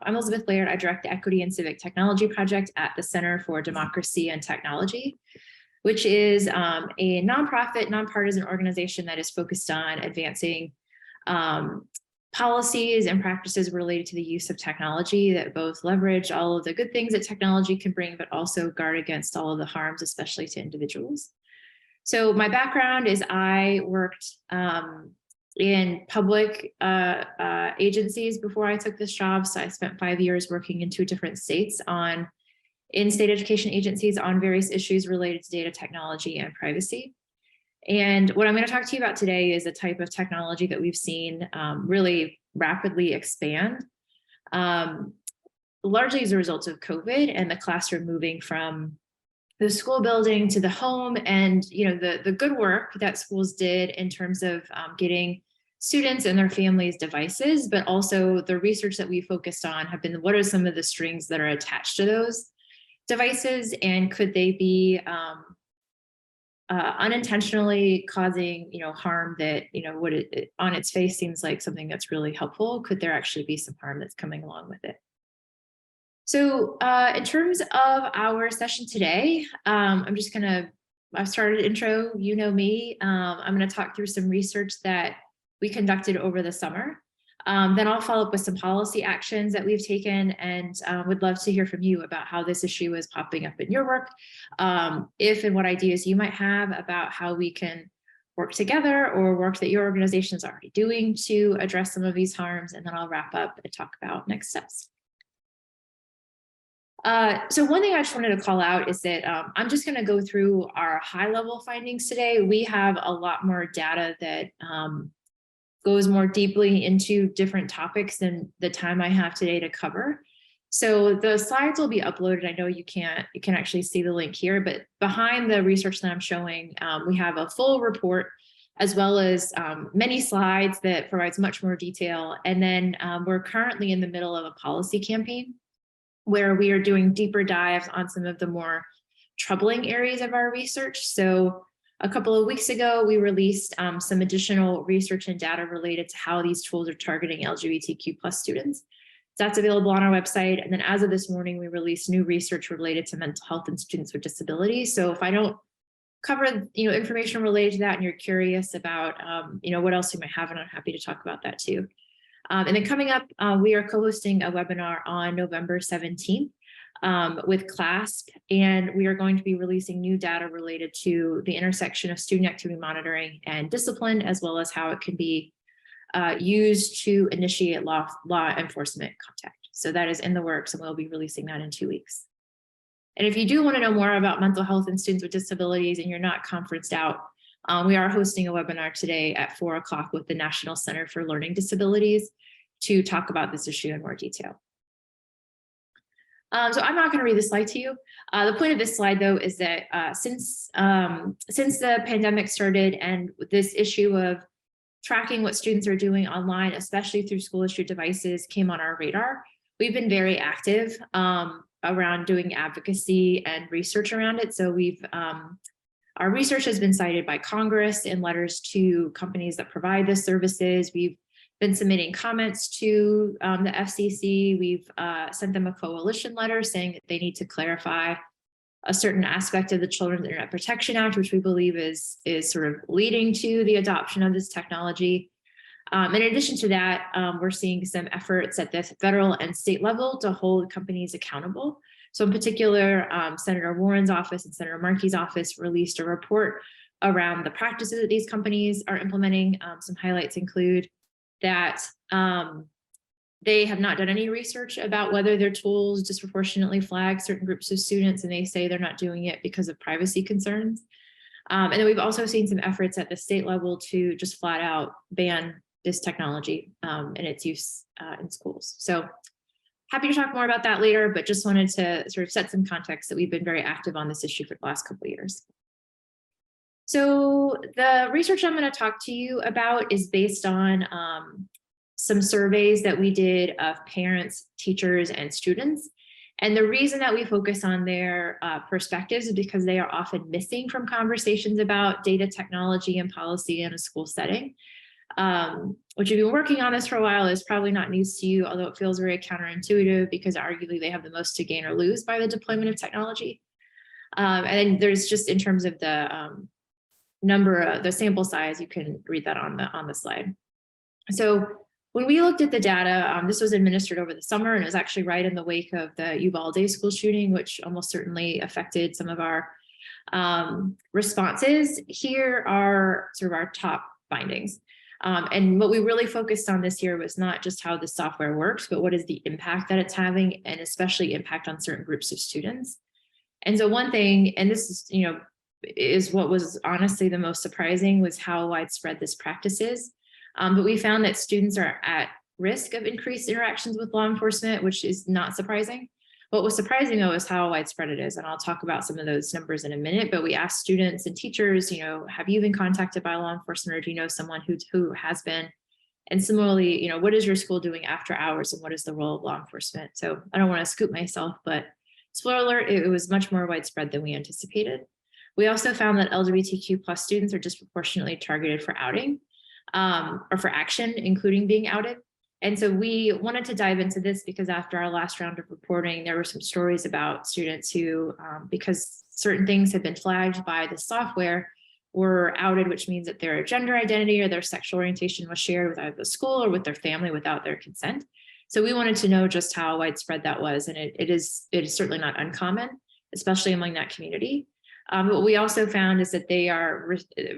I'm Elizabeth Laird. I direct the Equity and Civic Technology project at the Center for Democracy and Technology, which is a nonprofit, nonpartisan organization that is focused on advancing policies and practices related to the use of technology that both leverage all of the good things that technology can bring, but also guard against all of the harms, especially to individuals. So my background is I worked in public agencies before I took this job. So I spent 5 years working in 2 different states in state education agencies on various issues related to data technology and privacy. And what I'm going to talk to you about today is a type of technology that we've seen really rapidly expand, largely as a result of COVID and the classroom moving from the school building to the home, and the good work that schools did in terms of getting students and their families devices, but also the research that we focused on have been, what are some of the strings that are attached to those devices, and could they be unintentionally causing harm that what it on its face seems like something that's really helpful? Could there actually be some harm that's coming along with it? So in terms of our session today, I've started intro, you know me. I'm going to talk through some research that we conducted over the summer. Then I'll follow up with some policy actions that we've taken, and would love to hear from you about how this issue is popping up in your work, if and what ideas you might have about how we can work together or work that your organization is already doing to address some of these harms, and then I'll wrap up and talk about next steps. So one thing I just wanted to call out is that I'm just going to go through our high-level findings today. We have a lot more data that goes more deeply into different topics than the time I have today to cover. So the slides will be uploaded. I know you can actually see the link here, but behind the research that I'm showing, we have a full report as well as many slides that provides much more detail. And then we're currently in the middle of a policy campaign where we are doing deeper dives on some of the more troubling areas of our research. So a couple of weeks ago, we released some additional research and data related to how these tools are targeting LGBTQ+ students. So that's available on our website. And then as of this morning, we released new research related to mental health in students with disabilities. So if I don't cover information related to that and you're curious about what else you might have, and I'm happy to talk about that too. And then coming up, we are co-hosting a webinar on November 17th with CLASP, and we are going to be releasing new data related to the intersection of student activity monitoring and discipline, as well as how it can be used to initiate law enforcement contact. So that is in the works, and we'll be releasing that in 2 weeks. And if you do want to know more about mental health in students with disabilities and you're not conferenced out, we are hosting a webinar today at 4 o'clock with the National Center for Learning Disabilities to talk about this issue in more detail. So I'm not going to read this slide to you. The point of this slide, though, is that since the pandemic started and this issue of tracking what students are doing online, especially through school-issued devices, came on our radar, we've been very active around doing advocacy and research around it. So our research has been cited by Congress in letters to companies that provide the services. We've been submitting comments to the FCC. We've sent them a coalition letter saying that they need to clarify a certain aspect of the Children's Internet Protection Act, which we believe is sort of leading to the adoption of this technology. In addition to that, we're seeing some efforts at the federal and state level to hold companies accountable. So in particular, Senator Warren's office and Senator Markey's office released a report around the practices that these companies are implementing. Some highlights include that they have not done any research about whether their tools disproportionately flag certain groups of students, and they say they're not doing it because of privacy concerns. And then we've also seen some efforts at the state level to just flat out ban this technology and its use in schools. So happy to talk more about that later, but just wanted to sort of set some context that we've been very active on this issue for the last couple of years. So the research I'm going to talk to you about is based on some surveys that we did of parents, teachers, and students. And the reason that we focus on their perspectives is because they are often missing from conversations about data technology and policy in a school setting. which if you've been working on this for a while is probably not news to you, although it feels very counterintuitive because arguably they have the most to gain or lose by the deployment of technology. And then there's just in terms of the number, the sample size, you can read that on the slide. So when we looked at the data, this was administered over the summer and it was actually right in the wake of the Uvalde school shooting, which almost certainly affected some of our responses. Here are sort of our top findings. And what we really focused on this year was not just how the software works, but what is the impact that it's having, and especially impact on certain groups of students. And so one thing, and this is, is what was honestly the most surprising, was how widespread this practice is. But we found that students are at risk of increased interactions with law enforcement, which is not surprising. What was surprising, though, is how widespread it is. And I'll talk about some of those numbers in a minute, but we asked students and teachers, have you been contacted by law enforcement, or do you know someone who has been? And similarly, what is your school doing after hours, and what is the role of law enforcement? So I don't want to scoop myself, but spoiler alert, it was much more widespread than we anticipated. We also found that LGBTQ+ students are disproportionately targeted for outing, or for action, including being outed. And so we wanted to dive into this because after our last round of reporting, there were some stories about students who, because certain things had been flagged by the software, were outed, which means that their gender identity or their sexual orientation was shared with either the school or with their family without their consent. So we wanted to know just how widespread that was. And it is certainly not uncommon, especially among that community. What we also found is that they are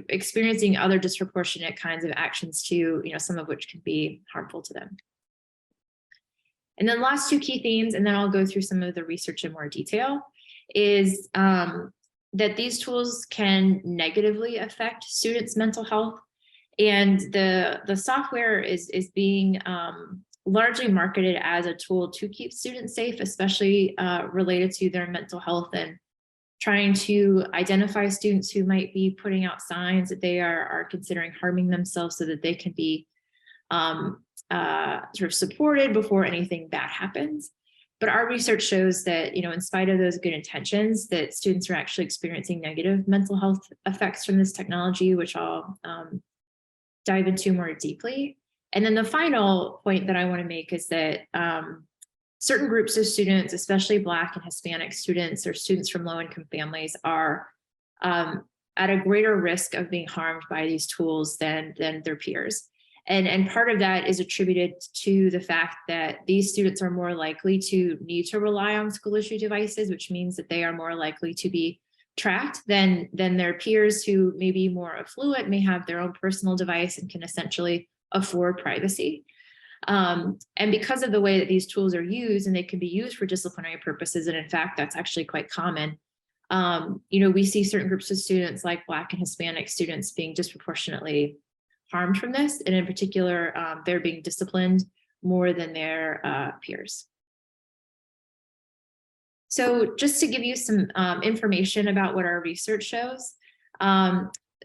experiencing other disproportionate kinds of actions too, some of which can be harmful to them. And then last two key themes, and then I'll go through some of the research in more detail, is that these tools can negatively affect students' mental health. And the software is being largely marketed as a tool to keep students safe, especially related to their mental health and trying to identify students who might be putting out signs that they are considering harming themselves so that they can be sort of supported before anything bad happens. But our research shows that, in spite of those good intentions, that students are actually experiencing negative mental health effects from this technology, which I'll dive into more deeply. And then the final point that I want to make is that certain groups of students, especially Black and Hispanic students or students from low-income families, are at a greater risk of being harmed by these tools than their peers. And part of that is attributed to the fact that these students are more likely to need to rely on school-issued devices, which means that they are more likely to be tracked than their peers who may be more affluent, may have their own personal device and can essentially afford privacy. And because of the way that these tools are used, and they can be used for disciplinary purposes, and in fact, that's actually quite common, we see certain groups of students like Black and Hispanic students being disproportionately harmed from this. And in particular, they're being disciplined more than their peers. So just to give you some information about what our research shows,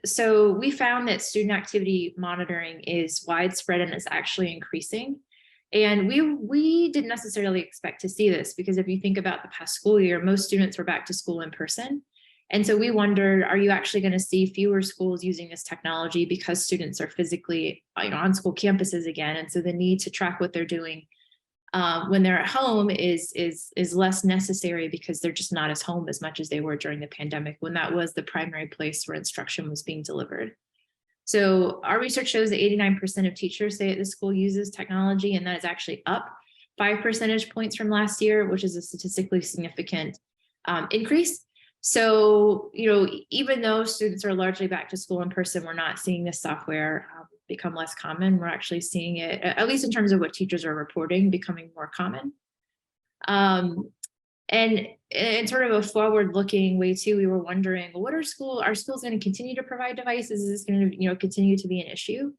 so we found that student activity monitoring is widespread and is actually increasing. And we didn't necessarily expect to see this, because if you think about the past school year, most students were back to school in person. And so we wondered, are you actually going to see fewer schools using this technology because students are physically on school campuses again? And so the need to track what they're doing when they're at home is less necessary, because they're just not as home as much as they were during the pandemic, when that was the primary place where instruction was being delivered. So our research shows that 89% of teachers say that the school uses technology, and that is actually up 5 percentage points from last year, which is a statistically significant increase. So, even though students are largely back to school in person, we're not seeing this software become less common. We're actually seeing it, at least in terms of what teachers are reporting, becoming more common. And in sort of a forward-looking way too, we were wondering, well, are schools going to continue to provide devices? Is this going to, continue to be an issue?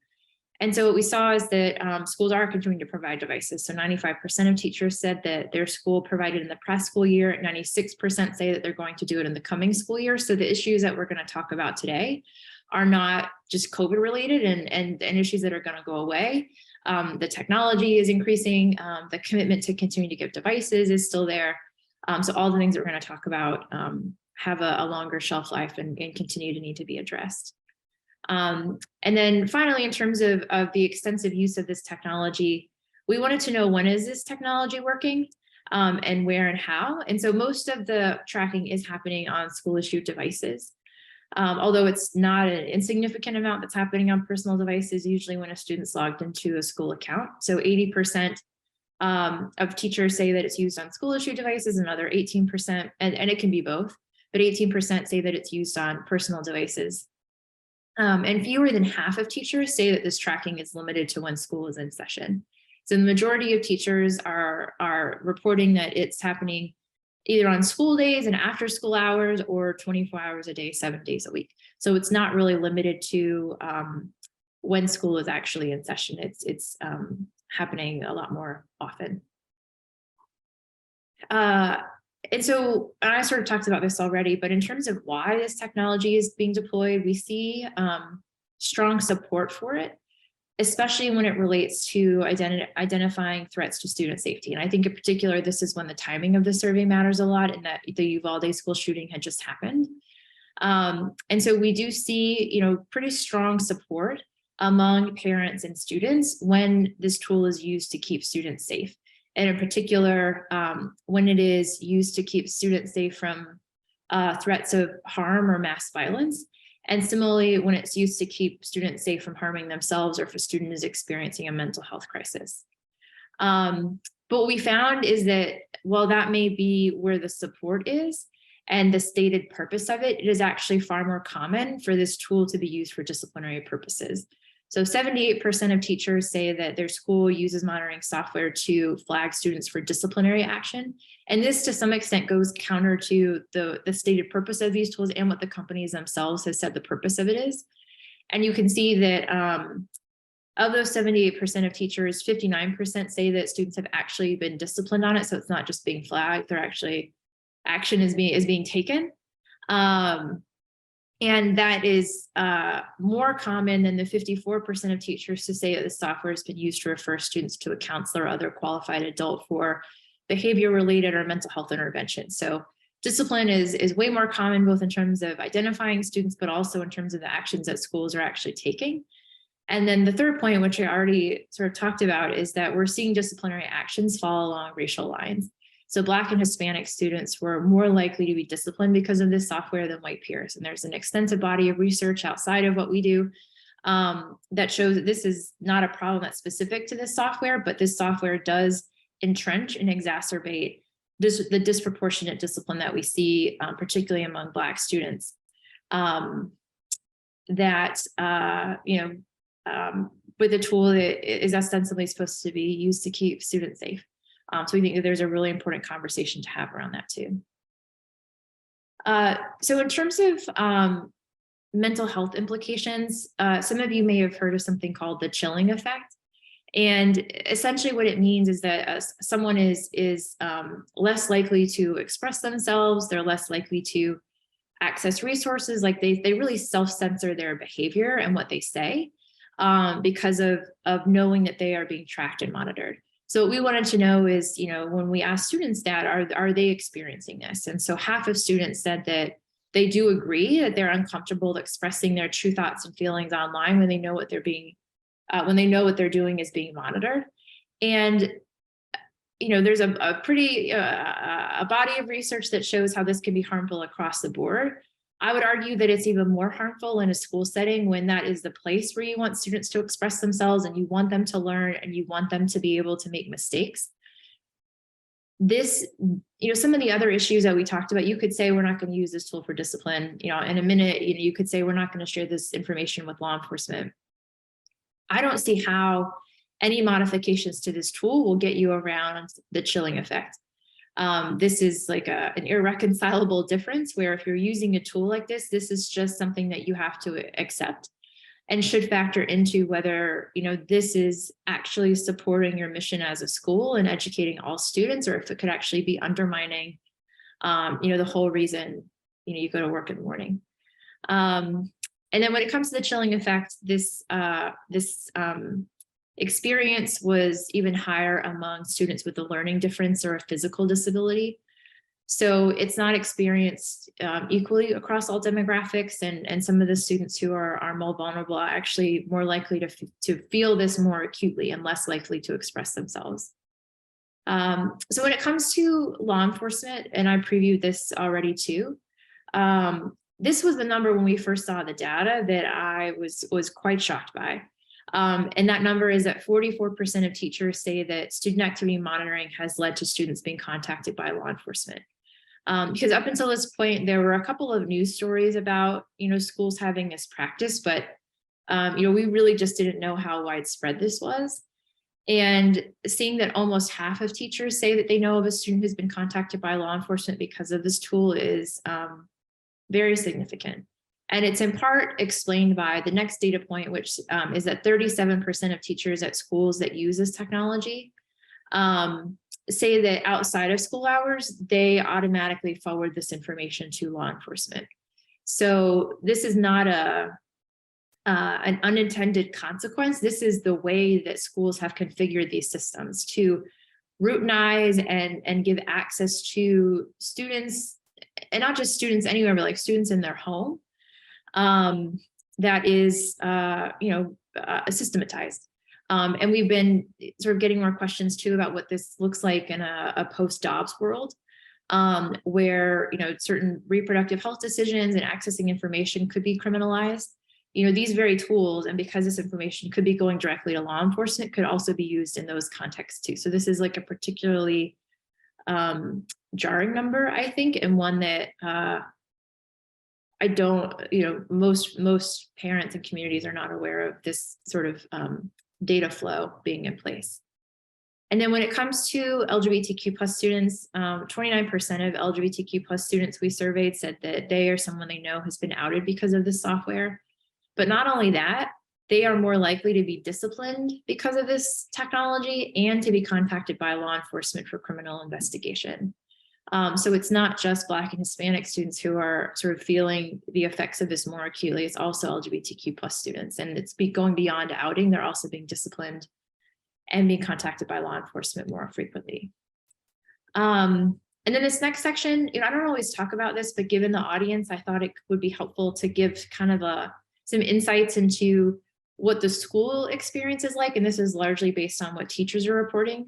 And so what we saw is that schools are continuing to provide devices. So 95% of teachers said that their school provided in the past school year. 96% say that they're going to do it in the coming school year. So the issues that we're going to talk about today are not just COVID related and issues that are going to go away. The technology is increasing. The commitment to continue to give devices is still there. So all the things that we're going to talk about have a longer shelf life and continue to need to be addressed. And then finally, in terms of the extensive use of this technology, we wanted to know, when is this technology working, and where and how. And so most of the tracking is happening on school issued devices. Although it's not an insignificant amount that's happening on personal devices, usually when a student's logged into a school account. So 80% of teachers say that it's used on school issued devices, another 18%, and it can be both, but 18% say that it's used on personal devices. And fewer than half of teachers say that this tracking is limited to when school is in session. So the majority of teachers are reporting that it's happening either on school days and after school hours, or 24 hours a day, 7 days a week. So it's not really limited to when school is actually in session. It's happening a lot more often. And so I sort of talked about this already, but in terms of why this technology is being deployed, we see strong support for it, especially when it relates to identifying threats to student safety. And I think in particular, this is when the timing of the survey matters a lot, in that the Uvalde school shooting had just happened. And so we do see, pretty strong support among parents and students when this tool is used to keep students safe. And in particular, when it is used to keep students safe from threats of harm or mass violence. And similarly, when it's used to keep students safe from harming themselves, or if a student is experiencing a mental health crisis. But what we found is that while that may be where the support is and the stated purpose of it, it is actually far more common for this tool to be used for disciplinary purposes. So 78% of teachers say that their school uses monitoring software to flag students for disciplinary action. And this to some extent goes counter to the stated purpose of these tools and what the companies themselves have said the purpose of it is. And you can see that of those 78% of teachers, 59% say that students have actually been disciplined on it. So it's not just being flagged, they're actually, action is being taken. And that is more common than the 54% of teachers to say that the software has been used to refer students to a counselor or other qualified adult for behavior-related or mental health intervention. So discipline is way more common, both in terms of identifying students, but also in terms of the actions that schools are actually taking. And then the third point, which I already sort of talked about, is that we're seeing disciplinary actions fall along racial lines. So Black and Hispanic students were more likely to be disciplined because of this software than white peers. And there's an extensive body of research outside of what we do that shows that this is not a problem that's specific to this software, but this software does entrench and exacerbate the disproportionate discipline that we see, particularly among Black students. With a tool that is ostensibly supposed to be used to keep students safe. So we think that there's a really important conversation to have around that too. So in terms of mental health implications, some of you may have heard of something called the chilling effect. And essentially what it means is that someone is less likely to express themselves, they're less likely to access resources, like they really self-censor their behavior and what they say because of knowing that they are being tracked and monitored. So what we wanted to know is, when we ask students that, are they experiencing this? And so half of students said that they do agree that they're uncomfortable expressing their true thoughts and feelings online when they know what they're doing is being monitored. And there's a pretty a body of research that shows how this can be harmful across the board. I would argue that it's even more harmful in a school setting when that is the place where you want students to express themselves and you want them to learn and you want them to be able to make mistakes. This, some of the other issues that we talked about, you could say we're not going to use this tool for discipline. In a minute, you could say we're not going to share this information with law enforcement. I don't see how any modifications to this tool will get you around the chilling effect. This is like an irreconcilable difference where if you're using a tool like this is just something that you have to accept and should factor into whether, this is actually supporting your mission as a school and educating all students, or if it could actually be undermining, the whole reason, you go to work in the morning. And then when it comes to the chilling effect, this experience was even higher among students with a learning difference or a physical disability. So it's not experienced equally across all demographics, and some of the students who are more vulnerable are actually more likely to feel this more acutely and less likely to express themselves. So when it comes to law enforcement, and I previewed this already too, this was the number when we first saw the data that I was quite shocked by. And that number is that 44% of teachers say that student activity monitoring has led to students being contacted by law enforcement. Because up until this point, there were a couple of news stories about, schools having this practice, but, we really just didn't know how widespread this was. And seeing that almost half of teachers say that they know of a student who's been contacted by law enforcement because of this tool is very significant. And it's in part explained by the next data point, which is that 37% of teachers at schools that use this technology say that outside of school hours, they automatically forward this information to law enforcement. So this is not an unintended consequence. This is the way that schools have configured these systems to routinize and give access to students, and not just students anywhere, but like students in their home. That is, systematized. And we've been sort of getting more questions too about what this looks like in a post-Dobbs world, where, certain reproductive health decisions and accessing information could be criminalized. These very tools, and because this information could be going directly to law enforcement, could also be used in those contexts too. So this is like a particularly jarring number, I think, and one that I don't, most parents and communities are not aware of this sort of data flow being in place. And then when it comes to LGBTQ plus students, 29% of LGBTQ plus students we surveyed said that they or someone they know has been outed because of this software. But not only that, they are more likely to be disciplined because of this technology and to be contacted by law enforcement for criminal investigation. So it's not just Black and Hispanic students who are sort of feeling the effects of this more acutely, it's also LGBTQ plus students. And it's going beyond outing, they're also being disciplined and being contacted by law enforcement more frequently. And then this next section, I don't always talk about this, but given the audience, I thought it would be helpful to give kind of some insights into what the school experience is like. And this is largely based on what teachers are reporting.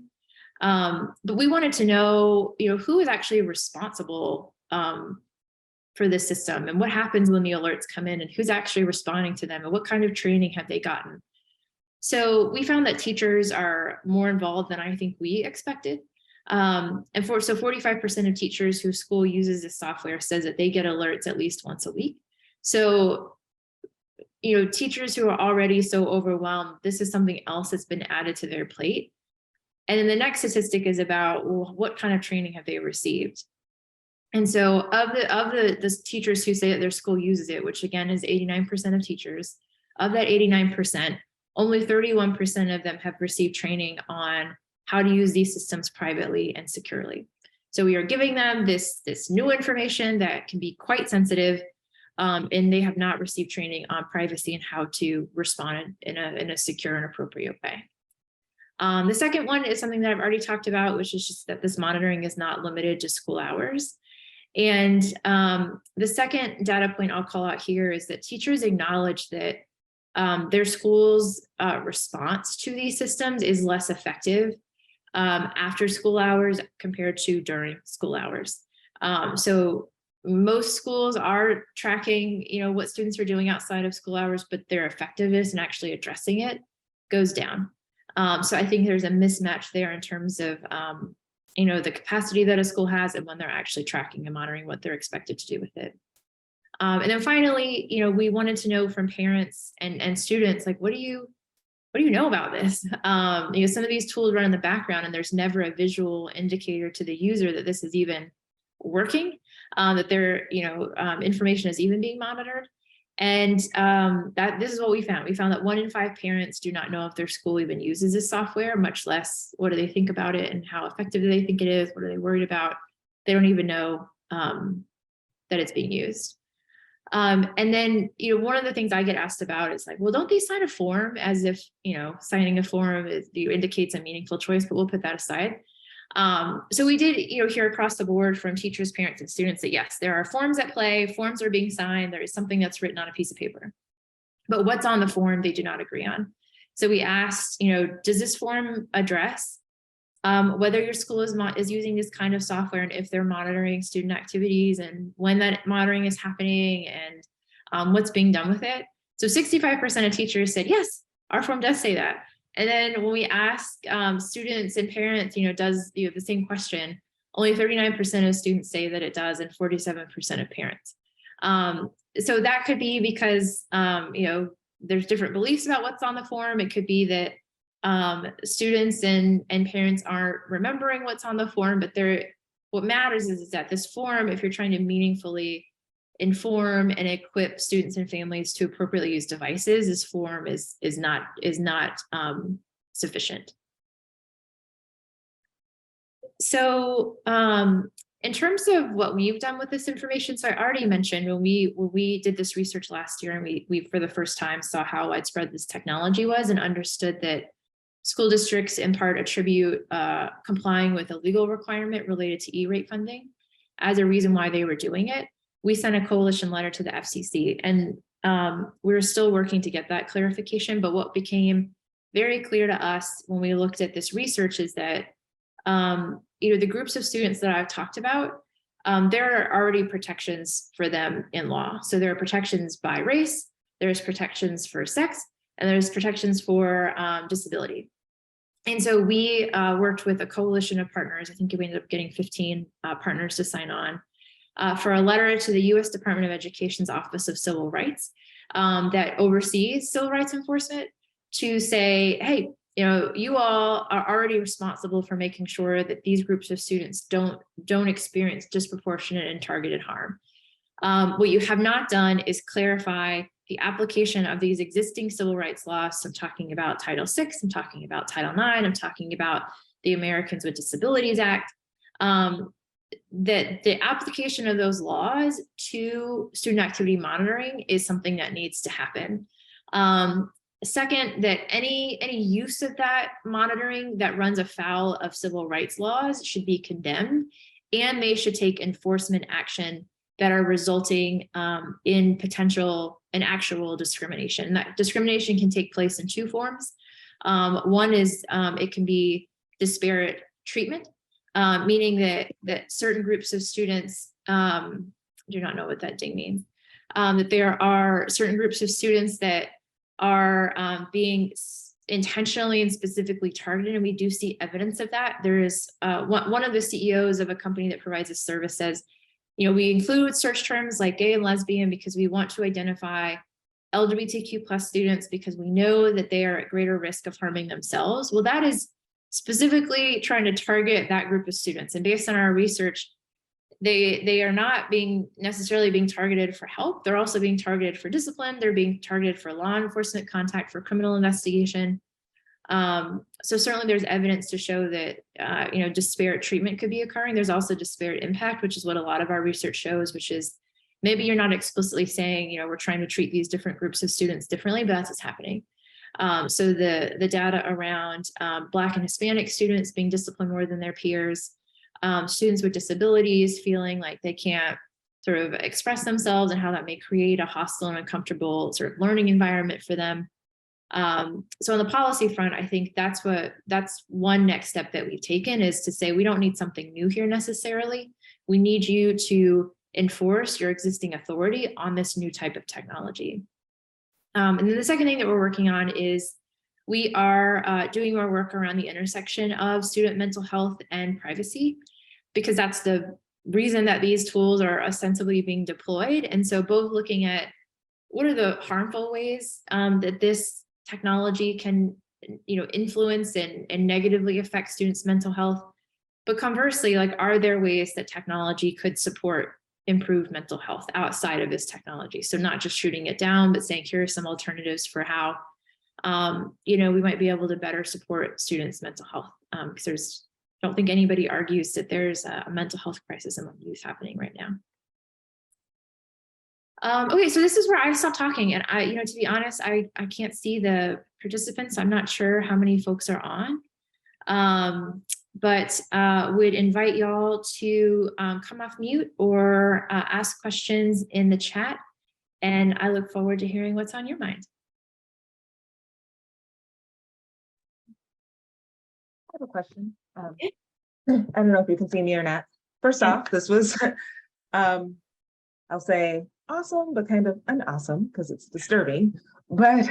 But we wanted to know, who is actually responsible for this system, and what happens when the alerts come in, and who's actually responding to them, and what kind of training have they gotten. So we found that teachers are more involved than I think we expected. So 45% of teachers whose school uses this software says that they get alerts at least once a week. So, teachers who are already so overwhelmed, this is something else that's been added to their plate. And then the next statistic is about, well, what kind of training have they received? And so of the teachers who say that their school uses it, which again is 89% of teachers, of that 89%, only 31% of them have received training on how to use these systems privately and securely. So we are giving them this new information that can be quite sensitive, and they have not received training on privacy and how to respond in a secure and appropriate way. The second one is something that I've already talked about, which is just that this monitoring is not limited to school hours. And the second data point I'll call out here is that teachers acknowledge that their school's response to these systems is less effective after school hours compared to during school hours. So most schools are tracking, what students are doing outside of school hours, but their effectiveness in actually addressing it goes down. So I think there's a mismatch there in terms of, the capacity that a school has and when they're actually tracking and monitoring what they're expected to do with it. And then finally, we wanted to know from parents and students, like, what do you know about this? Some of these tools run in the background and there's never a visual indicator to the user that this is even working, that their, information is even being monitored. And that this is what we found. We found that 1 in 5 parents do not know if their school even uses this software, much less what do they think about it and how effective do they think it is? What are they worried about? They don't even know that it's being used. And then, one of the things I get asked about is like, well, don't they sign a form, as if, signing a form indicates a meaningful choice, but we'll put that aside. So we did, hear across the board from teachers, parents, and students that yes, there are forms at play, forms are being signed, there is something that's written on a piece of paper. But what's on the form, they do not agree on. So we asked, does this form address whether your school is using this kind of software and if they're monitoring student activities and when that monitoring is happening and what's being done with it? So 65% of teachers said, yes, our form does say that. And then when we ask students and parents, does the same question, only 39% of students say that it does and 47% of parents. So that could be because, there's different beliefs about what's on the form. It could be that students and parents aren't remembering what's on the form, but what matters is that this form, if you're trying to meaningfully inform and equip students and families to appropriately use devices, this form is not sufficient. So in terms of what we've done with this information, so I already mentioned when we did this research last year, and we for the first time saw how widespread this technology was and understood that school districts in part attribute complying with a legal requirement related to E-rate funding as a reason why they were doing it. We sent a coalition letter to the FCC, and we're still working to get that clarification. But what became very clear to us when we looked at this research is that the groups of students that I've talked about, there are already protections for them in law. So there are protections by race, there's protections for sex, and there's protections for disability. And so we worked with a coalition of partners. I think we ended up getting 15 partners to sign on for a letter to the U.S. Department of Education's Office of Civil Rights that oversees civil rights enforcement to say, hey, you all are already responsible for making sure that these groups of students don't experience disproportionate and targeted harm. What you have not done is clarify the application of these existing civil rights laws. So I'm talking about Title VI, I'm talking about Title IX, I'm talking about the Americans with Disabilities Act, that the application of those laws to student activity monitoring is something that needs to happen. Second, that any use of that monitoring that runs afoul of civil rights laws should be condemned, and they should take enforcement action that are resulting in potential and actual discrimination. That discrimination can take place in two forms. One is it can be disparate treatment, meaning that certain groups of students, do not know what that ding means, that there are certain groups of students that are being intentionally and specifically targeted, and we do see evidence of that. There is one of the CEOs of a company that provides this service says, we include search terms like gay and lesbian because we want to identify LGBTQ plus students because we know that they are at greater risk of harming themselves. Well, that is specifically trying to target that group of students. And based on our research, they are not necessarily being targeted for help. They're also being targeted for discipline. They're being targeted for law enforcement contact, for criminal investigation. So certainly there's evidence to show that, disparate treatment could be occurring. There's also disparate impact, which is what a lot of our research shows, which is maybe you're not explicitly saying, we're trying to treat these different groups of students differently, but that's what's happening. So the data around Black and Hispanic students being disciplined more than their peers, students with disabilities feeling like they can't sort of express themselves and how that may create a hostile and uncomfortable sort of learning environment for them. So on the policy front, I think that's one next step that we've taken, is to say, we don't need something new here necessarily. We need you to enforce your existing authority on this new type of technology. And then the second thing that we're working on is we are doing more work around the intersection of student mental health and privacy, because that's the reason that these tools are ostensibly being deployed. And so both looking at what are the harmful ways that this technology can influence and negatively affect students' mental health, but conversely, like, are there ways that technology could support improved mental health outside of this technology? So not just shooting it down, but saying, here are some alternatives for how we might be able to better support students' mental health, because I don't think anybody argues that there's a mental health crisis among youth happening right now. Okay, so this is where I stop talking, and to be honest, I can't see the participants. I'm not sure how many folks are on, but would invite y'all to come off mute or ask questions in the chat. And I look forward to hearing what's on your mind. I have a question. I don't know if you can see me or not. First off, this was, I'll say awesome, but kind of unawesome because it's disturbing. But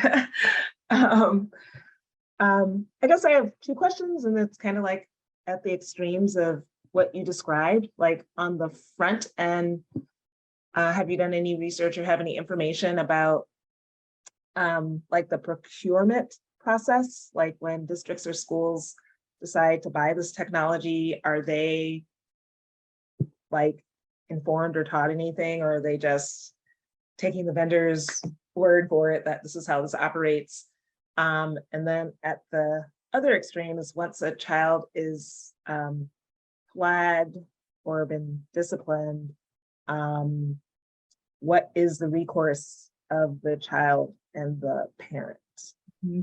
I guess I have two questions, and it's kind of like at the extremes of what you described. Like on the front end, have you done any research or have any information about like the procurement process? Like when districts or schools decide to buy this technology, are they like informed or taught anything, or are they just taking the vendor's word for it that this is how this operates? And then at the other extreme is once a child is flagged or been disciplined, what is the recourse of the child and the parent?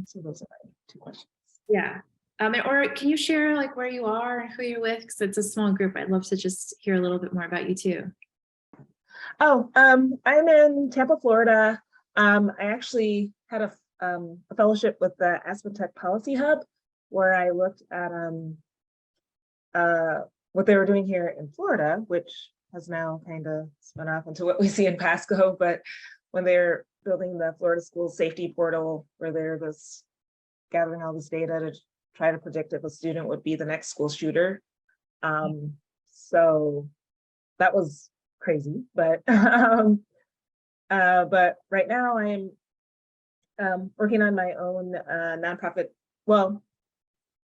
So those are my two questions. Yeah. Or can you share like where you are and who you're with? Because it's a small group. I'd love to just hear a little bit more about you too. Oh, I'm in Tampa, Florida. I actually had a fellowship with the Aspen Tech Policy Hub, where I looked at what they were doing here in Florida, which has now kind of spun off into what we see in Pasco. But when they're building the Florida School Safety Portal, where they're just gathering all this data to try to predict if a student would be the next school shooter. So that was crazy, but right now I'm working on my own nonprofit. Well,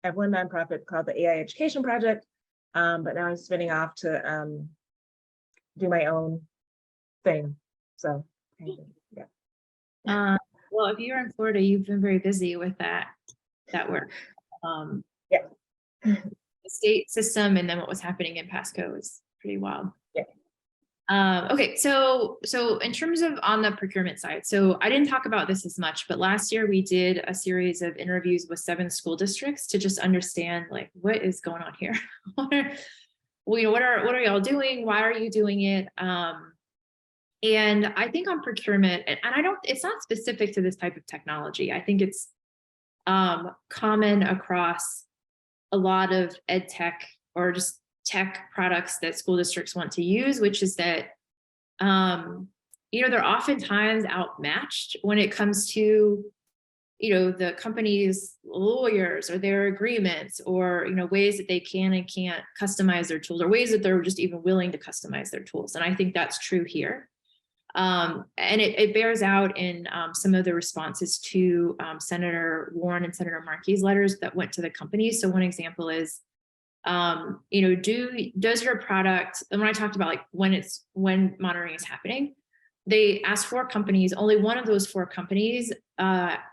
I have one nonprofit called the AI Education Project, but now I'm spinning off to do my own thing. So yeah. Well, if you're in Florida, you've been very busy with that work. Yeah. The state system and then what was happening in Pasco is pretty wild. Yeah. Okay, so in terms of on the procurement side, so I didn't talk about this as much, but last year we did a series of interviews with 7 school districts to just understand like what is going on here. what are y'all doing? Why are you doing it? And I think on procurement, and it's not specific to this type of technology. I think it's common across a lot of ed tech or just tech products that school districts want to use, which is that, they're oftentimes outmatched when it comes to, the company's lawyers or their agreements or, ways that they can and can't customize their tools or ways that they're just even willing to customize their tools. And I think that's true here. And it bears out in some of the responses to Senator Warren and Senator Markey's letters that went to the companies. So one example is, does your product, and when I talked about like when monitoring is happening, they asked 4 companies, only one of those 4 companies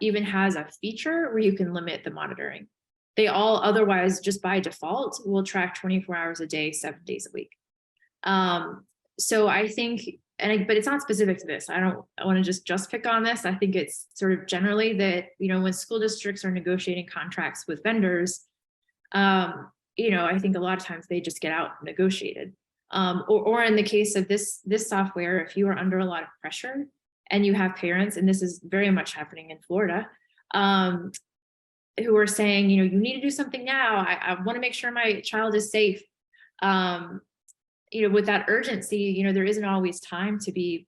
even has a feature where you can limit the monitoring. They all otherwise just by default will track 24 hours a day, 7 days a week. So I think, but it's not specific to this. I want to just pick on this. I think it's sort of generally that, when school districts are negotiating contracts with vendors, I think a lot of times they just get out negotiated. Or in the case of this software, if you are under a lot of pressure and you have parents, and this is very much happening in Florida, who are saying, you need to do something now. I want to make sure my child is safe. With that urgency, there isn't always time to be,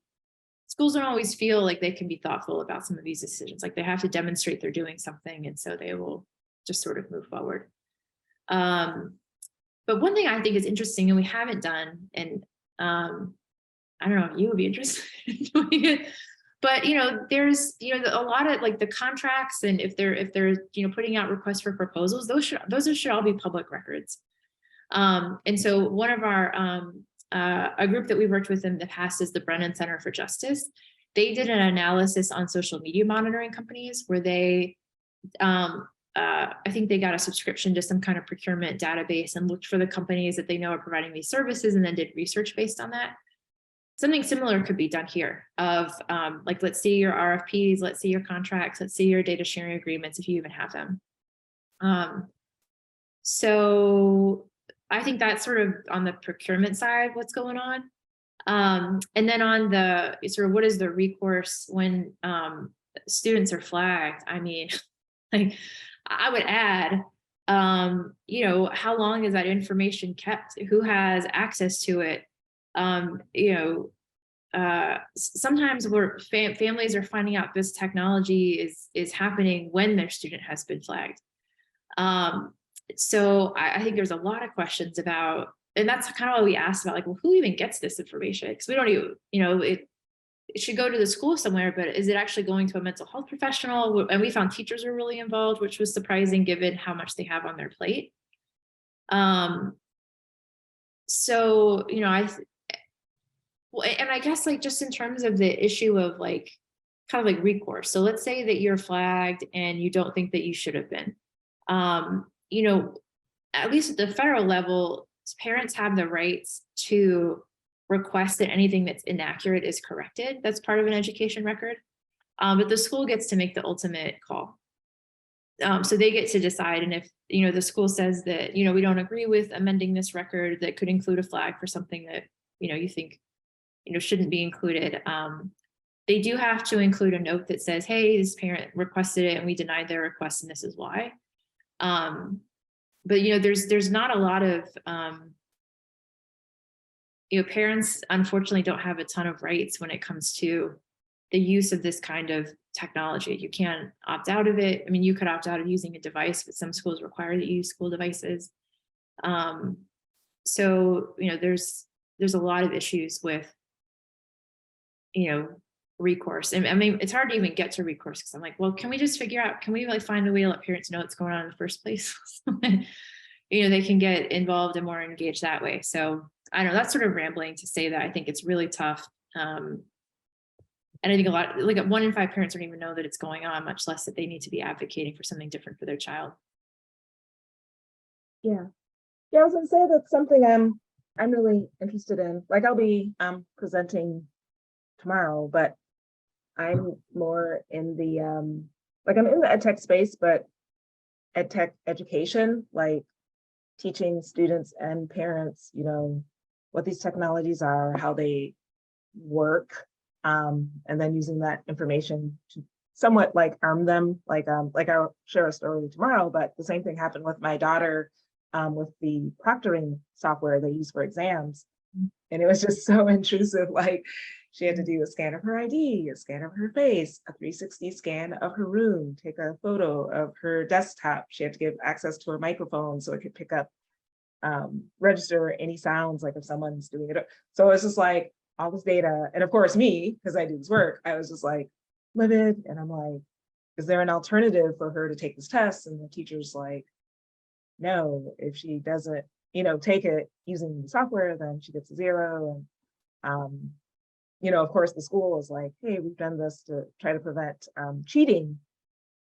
schools don't always feel like they can be thoughtful about some of these decisions. Like they have to demonstrate they're doing something. And so they will just sort of move forward. But one thing I think is interesting and we haven't done, and I don't know if you would be interested in doing it, but there's a lot of like the contracts, and if they're putting out requests for proposals, those should all be public records. And so one of our a group that we worked with in the past is the Brennan Center for Justice. They did an analysis on social media monitoring companies where they I think they got a subscription to some kind of procurement database and looked for the companies that they know are providing these services and then did research based on that. Something similar could be done here of like, let's see your RFPs, let's see your contracts, let's see your data sharing agreements if you even have them. So I think that's sort of on the procurement side, what's going on. And then on the sort of what is the recourse when students are flagged? I mean, like I would add, you know, how long is that information kept? Who has access to it? You know, sometimes we're families are finding out this technology is happening when their student has been flagged. So I think there's a lot of questions about, and that's kind of what we asked about, like, well, who even gets this information? Because we don't even, you know, it should go to the school somewhere, but is it actually going to a mental health professional? And we found teachers are really involved, which was surprising given how much they have on their plate. So, you know, well, and I guess like just in terms of the issue of like kind of like recourse. So let's say that you're flagged and you don't think that you should have been. You know, at least at the federal level, parents have the rights to request that anything that's inaccurate is corrected. That's part of an education record. But the school gets to make the ultimate call. So they get to decide. And if, you know, the school says that, you know, we don't agree with amending this record that could include a flag for something that, you know, you think, you know, shouldn't be included. They do have to include a note that says, hey, this parent requested it and we denied their request and this is why. But, you know, there's not a lot of, you know, parents unfortunately don't have a ton of rights when it comes to the use of this kind of technology. You can't opt out of it. I mean, you could opt out of using a device, but some schools require that you use school devices. So, you know, there's a lot of issues with, you know, recourse. And I mean, it's hard to even get to recourse because I'm like, well, can we just figure out, can we like find a way to let parents know what's going on in the first place? You know, they can get involved and more engaged that way. So I don't know, that's sort of rambling to say that I think it's really tough. And I think a lot, like 1 in 5 parents don't even know that it's going on, much less that they need to be advocating for something different for their child. Yeah. Yeah, I was gonna say that's something I'm really interested in. Like I'll be presenting tomorrow, but I'm more in the like I'm in the ed tech space, but ed tech education, like teaching students and parents, you know, what these technologies are, how they work, and then using that information to somewhat like arm them. Like I'll share a story tomorrow, but the same thing happened with my daughter with the proctoring software they use for exams. And it was just so intrusive. Like she had to do a scan of her ID, a scan of her face, a 360 scan of her room, take a photo of her desktop. She had to give access to her microphone so it could pick up, register any sounds, like if someone's doing it. So it's just like all this data. And of course me, because I do this work, I was just like livid. And I'm like, is there an alternative for her to take this test? And the teacher's like, no, if she doesn't, you know, take it using the software, then she gets a 0. And, you know, of course, the school is like, hey, we've done this to try to prevent cheating,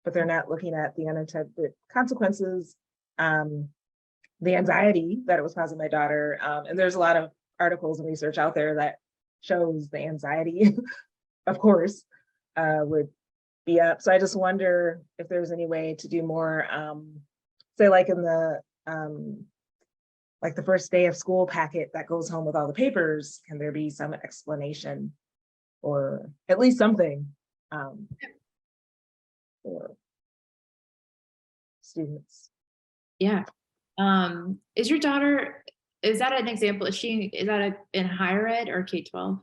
but they're not looking at the unintended consequences, the anxiety that it was causing my daughter. And there's a lot of articles and research out there that shows the anxiety, of course, would be up. So I just wonder if there's any way to do more, say like in the, like the first day of school packet that goes home with all the papers, can there be some explanation or at least something for students? Yeah. Is your daughter, is that an example? Is that in higher ed or K-12?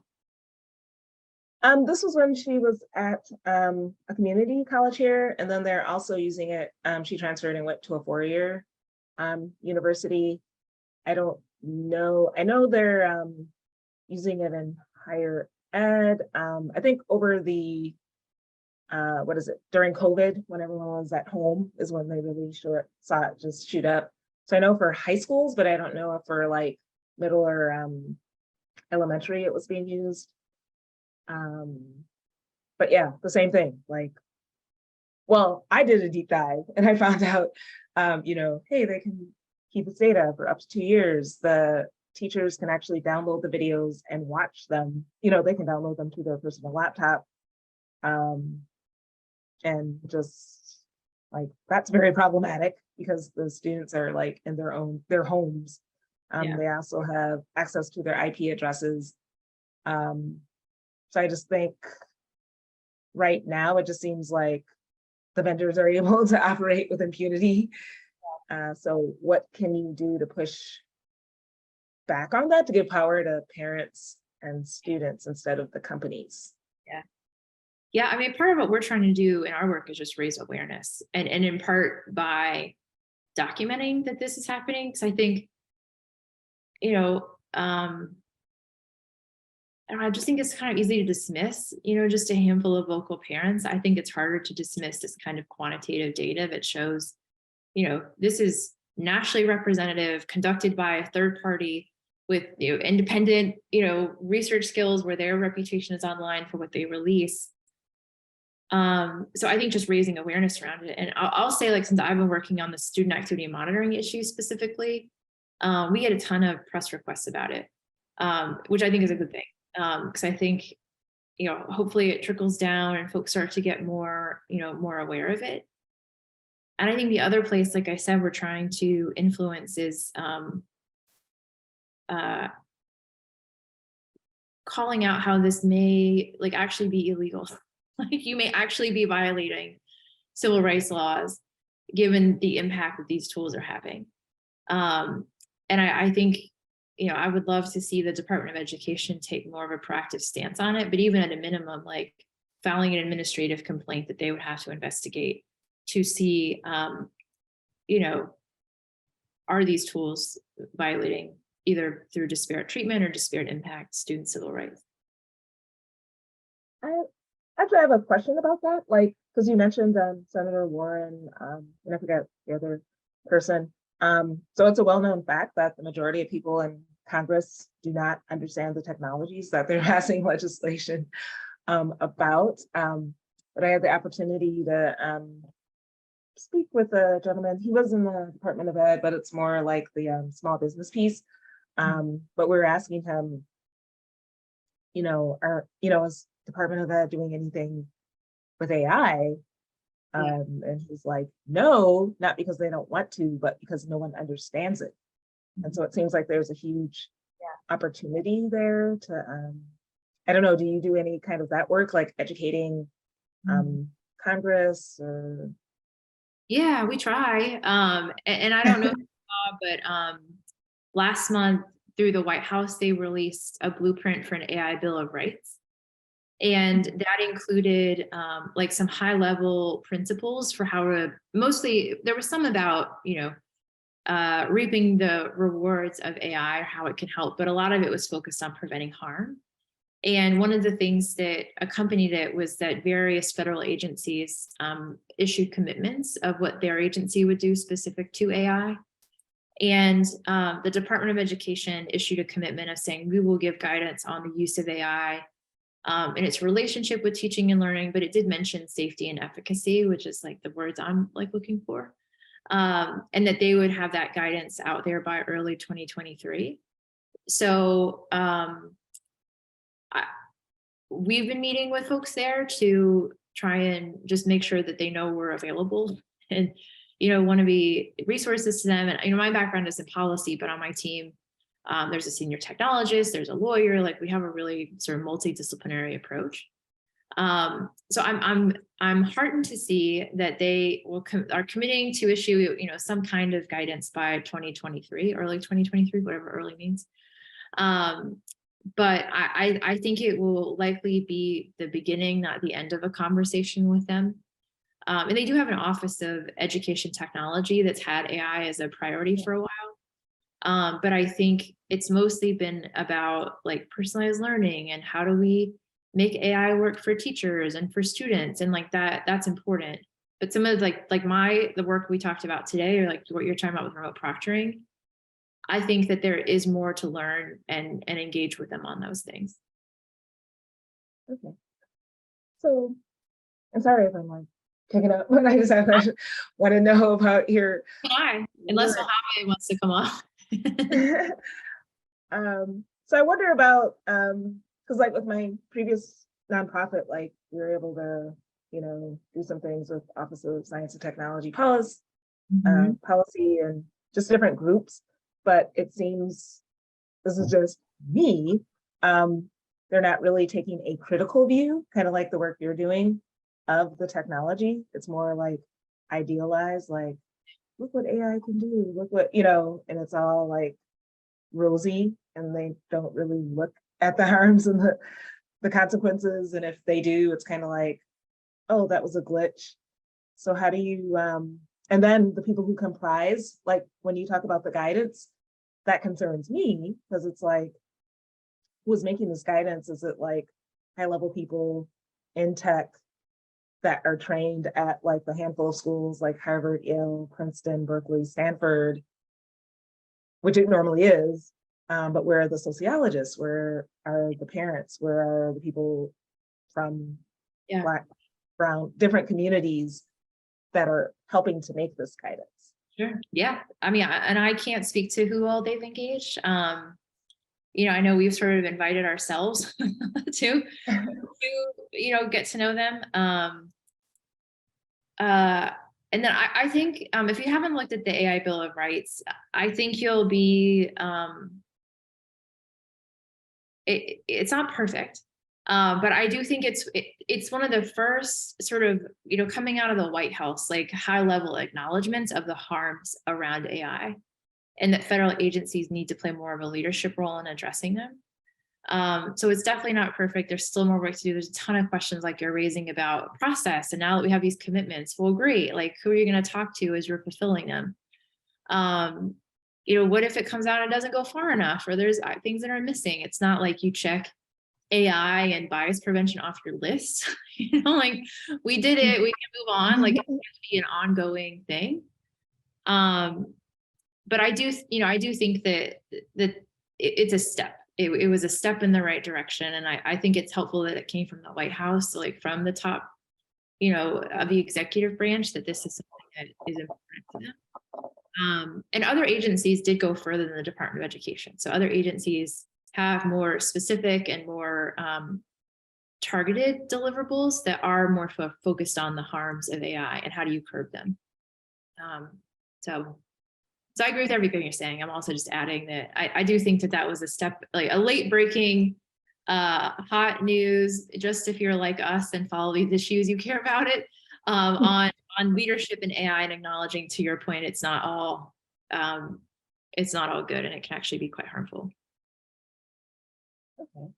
This was when she was at a community college here, and then they're also using it. She transferred and went to a 4-year university. I don't know. I know they're using it in higher ed. I think over the what is it, during COVID, when everyone was at home is when they really saw it just shoot up. So I know for high schools, but I don't know if for like middle or elementary it was being used. But yeah, the same thing. Like, well, I did a deep dive and I found out, you know, hey, they can keep this data for up to 2 years. The teachers can actually download the videos and watch them. You know, they can download them to their personal laptop. And just like, that's very problematic, because the students are like in their homes. Yeah. They also have access to their IP addresses. So I just think right now, it just seems like the vendors are able to operate with impunity. So what can you do to push back on that, to give power to parents and students instead of the companies? Yeah. Yeah, I mean, part of what we're trying to do in our work is just raise awareness, and in part by documenting that this is happening. Because I think, you know, I just think it's kind of easy to dismiss, just a handful of vocal parents. I think it's harder to dismiss this kind of quantitative data that shows, this is nationally representative, conducted by a third party with independent, research skills, where their reputation is online for what they release. So I think just raising awareness around it. And I'll say, like, since I've been working on the student activity monitoring issue specifically, we get a ton of press requests about it, which I think is a good thing. Because I think, hopefully it trickles down and folks start to get more, more aware of it. And I think the other place, like I said, we're trying to influence is calling out how this may actually be illegal. Like, you may actually be violating civil rights laws given the impact that these tools are having. And I think, I would love to see the Department of Education take more of a proactive stance on it, but even at a minimum, like filing an administrative complaint that they would have to investigate to see, are these tools violating, either through disparate treatment or disparate impact, student civil rights. I actually have a question about that, like, because you mentioned Senator Warren, and I forget the other person. So it's a well-known fact that the majority of people in Congress do not understand the technologies that they're passing legislation about. But I had the opportunity to speak with a gentleman. He was in the Department of Ed, but it's more like the small business piece. But we were asking him, is Department of Ed doing anything with AI? And he's like, no, not because they don't want to, but because no one understands it. And so it seems like there's a huge opportunity there to, I don't know, do you do any kind of that work, like educating Congress or? Yeah, we try. And I don't know if you saw, but last month through the White House, they released a blueprint for an AI Bill of Rights. And that included like some high level principles for how to, mostly there was some about, reaping the rewards of AI, or how it can help, but a lot of it was focused on preventing harm. And one of the things that accompanied it was that various federal agencies issued commitments of what their agency would do specific to AI. And the Department of Education issued a commitment of saying, we will give guidance on the use of AI and its relationship with teaching and learning, but it did mention safety and efficacy, which is like the words I'm like looking for. And that they would have that guidance out there by early 2023. So we've been meeting with folks there to try and just make sure that they know we're available and, want to be resources to them. And, my background is in policy, but on my team, there's a senior technologist, there's a lawyer, like we have a really sort of multidisciplinary approach. So I'm heartened to see that they are committing to issue, some kind of guidance by 2023, early 2023, whatever early means. But I think it will likely be the beginning, not the end of a conversation with them. And they do have an Office of Education Technology that's had AI as a priority for a while. But I think it's mostly been about like personalized learning and how do we make AI work for teachers and for students, and like that's important. But some of the work we talked about today, or like what you're talking about with remote proctoring, I think that there is more to learn and engage with them on those things. Okay. So I'm sorry if I'm like picking up, but I just want to know about your. Hi, unless Mohammed wants to come on. So I wonder about, because like with my previous nonprofit, like we were able to, do some things with Office of Science and Technology policy, Mhm. policy and just different groups. But it seems, this is just me, they're not really taking a critical view, kind of like the work you're doing of the technology. It's more like idealized, like, look what AI can do, look what, and it's all like rosy, and they don't really look at the harms and the consequences. And if they do, it's kind of like, oh, that was a glitch. So how do you, and then the people who comprise, like when you talk about the guidance, that concerns me because it's like, who's making this guidance? Is it like high level people in tech that are trained at like the handful of schools like Harvard, Yale, Princeton, Berkeley, Stanford, which it normally is. But where are the sociologists? Where are the parents? Where are the people from Yeah. Black, brown, different communities that are helping to make this guidance? Sure. Yeah. I mean, and I can't speak to who all they've engaged. I know we've sort of invited ourselves to, get to know them. And then I think if you haven't looked at the AI Bill of Rights, I think you'll be, it's not perfect. But I do think it's one of the first sort of, coming out of the White House, like high level acknowledgements of the harms around AI, and that federal agencies need to play more of a leadership role in addressing them. So it's definitely not perfect. There's still more work to do. There's a ton of questions like you're raising about process. And now that we have these commitments, well, great. Like, who are you going to talk to as you're fulfilling them? What if it comes out and doesn't go far enough, or there's things that are missing? It's not like you check AI and bias prevention off your list. Like, we did it, we can move on. Like, it has to be an ongoing thing. But I do think that it's a step. It was a step in the right direction. And I think it's helpful that it came from the White House, so like from the top, of the executive branch, that this is something that is important to them. And other agencies did go further than the Department of Education. So other agencies have more specific and more targeted deliverables that are more focused on the harms of AI and how do you curb them. So I agree with everything you're saying. I'm also just adding that I do think that was a step, like a late breaking hot news, just if you're like us and follow these issues, you care about it, on leadership in AI, and acknowledging, to your point, it's not all good, and it can actually be quite harmful. Okay.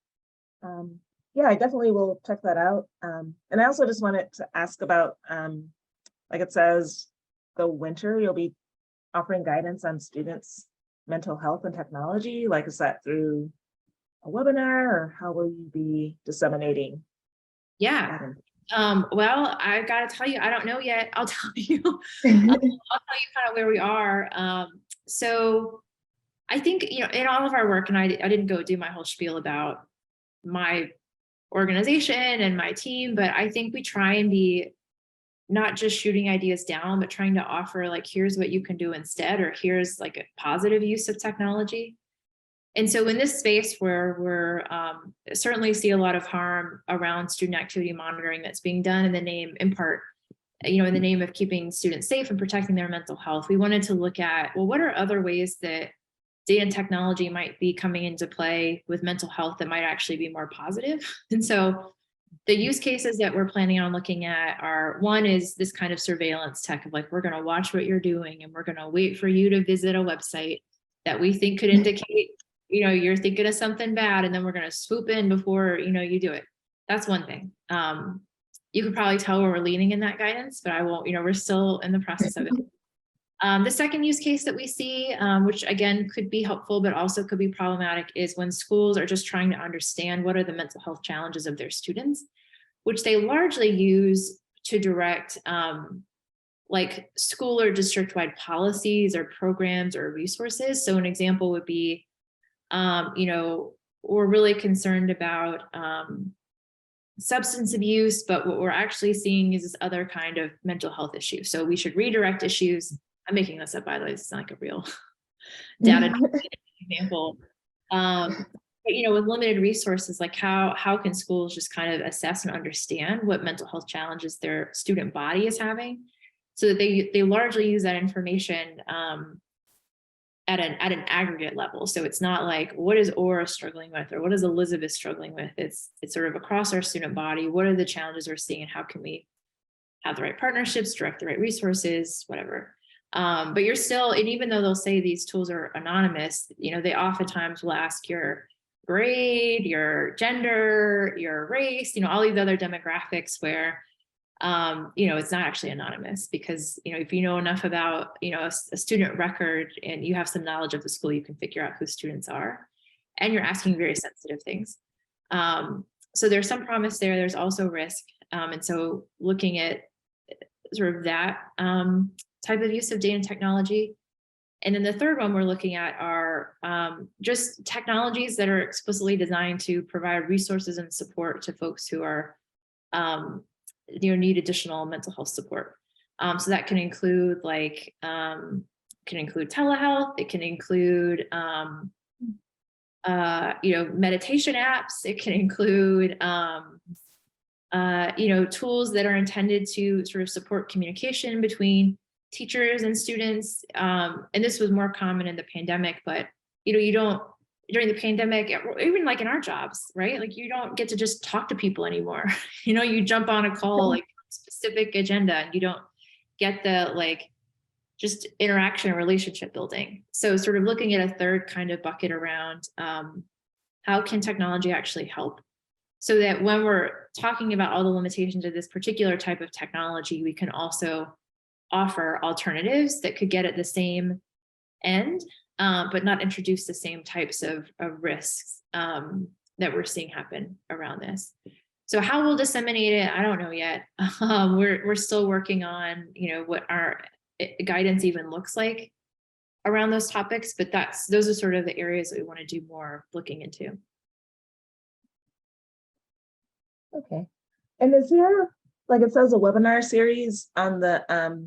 Yeah, I definitely will check that out. And I also just wanted to ask about, like it says, the winter, you'll be offering guidance on students' mental health and technology. Like, is that through a webinar, or how will you be disseminating? Yeah. Well, I got to tell you, I don't know yet. I'll tell you. I'll tell you kind of where we are. So I think, in all of our work, and I didn't go do my whole spiel about my organization and my team, but I think we try and be not just shooting ideas down, but trying to offer, like, here's what you can do instead, or here's like a positive use of technology. And so in this space where we're certainly see a lot of harm around student activity monitoring that's being done in the name, in part, in the name of keeping students safe and protecting their mental health, we wanted to look at, well, what are other ways that data and technology might be coming into play with mental health that might actually be more positive? And so the use cases that we're planning on looking at are, one is this kind of surveillance tech of, like, we're going to watch what you're doing, and we're going to wait for you to visit a website that we think could indicate, you're thinking of something bad, and then we're going to swoop in before, you do it. That's one thing. You could probably tell where we're leaning in that guidance, but I won't, we're still in the process of it. The second use case that we see, which again could be helpful, but also could be problematic, is when schools are just trying to understand what are the mental health challenges of their students, which they largely use to direct like school or district-wide policies or programs or resources. So an example would be, we're really concerned about substance abuse, but what we're actually seeing is this other kind of mental health issue. So we should redirect issues. I'm making this up, by the way. It's not like a real data example. But with limited resources, like how can schools just kind of assess and understand what mental health challenges their student body is having, so that they largely use that information at an aggregate level. So it's not like, what is Aura struggling with, or what is Elizabeth struggling with? It's sort of across our student body. What are the challenges we're seeing, and how can we have the right partnerships, direct the right resources, whatever. But you're still, and even though they'll say these tools are anonymous, they oftentimes will ask your grade, your gender, your race, all these other demographics where, it's not actually anonymous, because, if you know enough about, a student record and you have some knowledge of the school, you can figure out who students are, and you're asking very sensitive things. So there's some promise there. There's also risk. And so looking at sort of that type of use of data and technology. And then the third one we're looking at are just technologies that are explicitly designed to provide resources and support to folks who are, need additional mental health support. So that can include telehealth. It can include, meditation apps. It can include, tools that are intended to sort of support communication between teachers and students. And this was more common in the pandemic, but you don't, during the pandemic, even like in our jobs, right? Like you don't get to just talk to people anymore. You jump on a call, like specific agenda, and you don't get the just interaction and relationship building. So sort of looking at a third kind of bucket around how can technology actually help, so that when we're talking about all the limitations of this particular type of technology, we can also offer alternatives that could get at the same end, but not introduce the same types of risks that we're seeing happen around this. So how we'll disseminate it, I don't know yet. We're still working on, what our guidance even looks like around those topics, but those are sort of the areas that we want to do more looking into. Okay. And is there, it says, a webinar series on the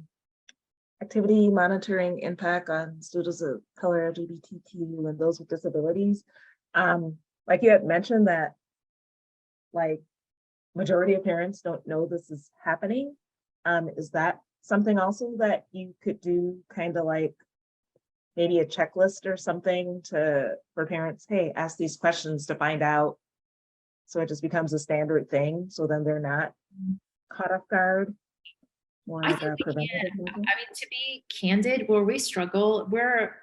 activity monitoring impact on students of color, LGBTQ, and those with disabilities? Like you had mentioned that, majority of parents don't know this is happening. Is that something also that you could do, kind of like maybe a checklist or something for parents? Hey, ask these questions to find out. So it just becomes a standard thing. So then they're not caught off guard. More I like think a we preventative can. measure. I mean, to be candid, where we struggle, we're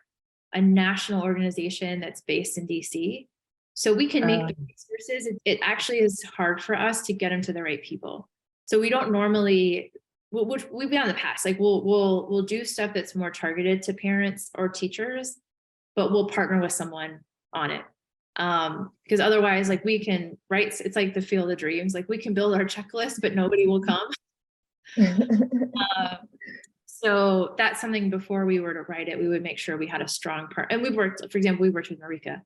a national organization that's based in DC. So we can make the resources. It actually is hard for us to get them to the right people. So we don't normally, we've been on the past, we'll do stuff that's more targeted to parents or teachers, but we'll partner with someone on it. Because otherwise, we can write, it's like the field of dreams, we can build our checklist, but nobody will come. So that's something, before we were to write it, we would make sure we had a strong part. And we worked with Marika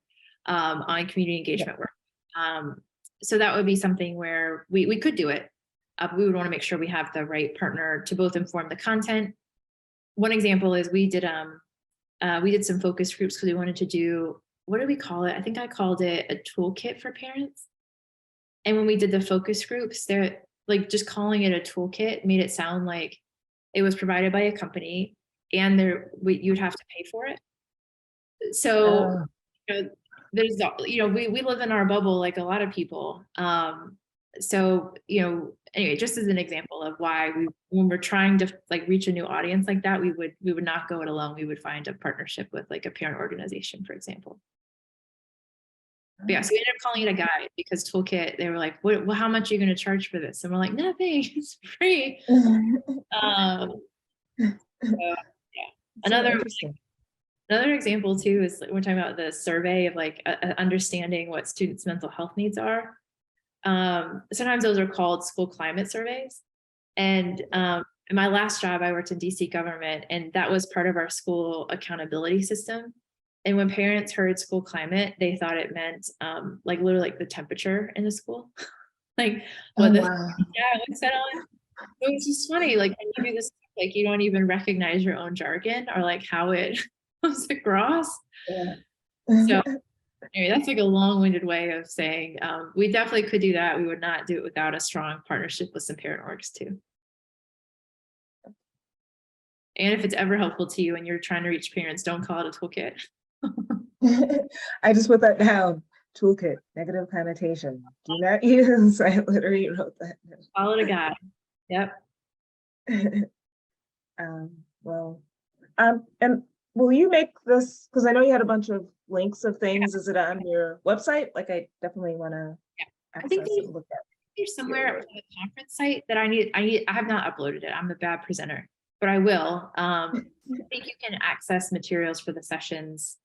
on community engagement work. So that would be something where we could do it. But we would want to make sure we have the right partner to both inform the content. One example is we did some focus groups because we wanted to do, what did we call it? I think I called it a toolkit for parents. And when we did the focus groups, they're just calling it a toolkit made it sound like it was provided by a company, and you'd have to pay for it. So there's, we live in our bubble like a lot of people. So anyway, just as an example of why when we're trying to reach a new audience like that, we would not go it alone. We would find a partnership with a parent organization, for example. But yeah, so we ended up calling it a guide, because toolkit, they were like, well, how much are you going to charge for this? And we're like, nothing, it's free. So, yeah. Another example too is we're talking about the survey of understanding what students' mental health needs are. Sometimes those are called school climate surveys. And in my last job, I worked in DC government, and that was part of our school accountability system. And when parents heard school climate, they thought it meant literally the temperature in the school. What's set on. It was just funny, when you do this, you don't even recognize your own jargon or how it comes across. Yeah. So anyway, that's a long-winded way of saying we definitely could do that. We would not do it without a strong partnership with some parent orgs too. And if it's ever helpful to you and you're trying to reach parents, don't call it a toolkit. I just put that down. Toolkit, negative connotation. Do not use. I literally wrote that Call it a guide. Yep. down. Well, and will you make this, because I know you had a bunch of links of things. Is it on your website? Like, I definitely want to I think access and look at. there's somewhere on the conference site that I have not uploaded it. I'm a bad presenter, but I will. I think you can access materials for the sessions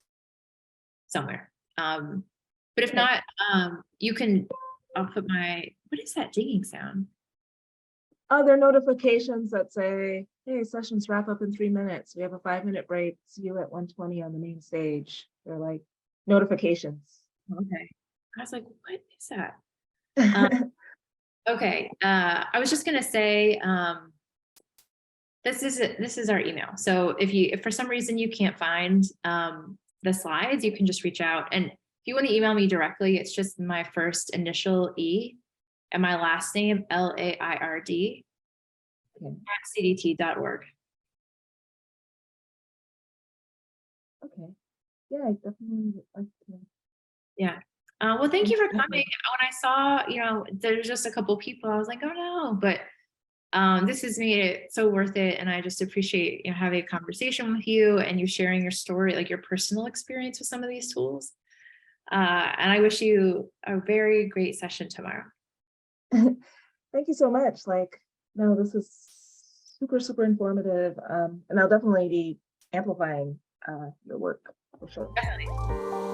somewhere. But if not, you can, I'll put what is that digging sound? Other notifications that say, hey, sessions wrap up in 3 minutes. We have a 5-minute break. See you at 1:20 on the main stage. They're like notifications. Okay. I was like, what is that? Okay. I was just gonna say, this is our email. So if for some reason you can't find the slides, you can just reach out. And if you want to email me directly, it's just my first initial E and my last name, LAIRD, at cdt.org. Okay. Yeah, I definitely would like to. Yeah. Well, thank you for coming. When I saw, there's just a couple people, I was like, oh no, but this has made it so worth it. And I just appreciate having a conversation with you and you sharing your story, like your personal experience with some of these tools. And I wish you a very great session tomorrow. Thank you so much. No, this is super, super informative. And I'll definitely be amplifying your work for sure. Definitely.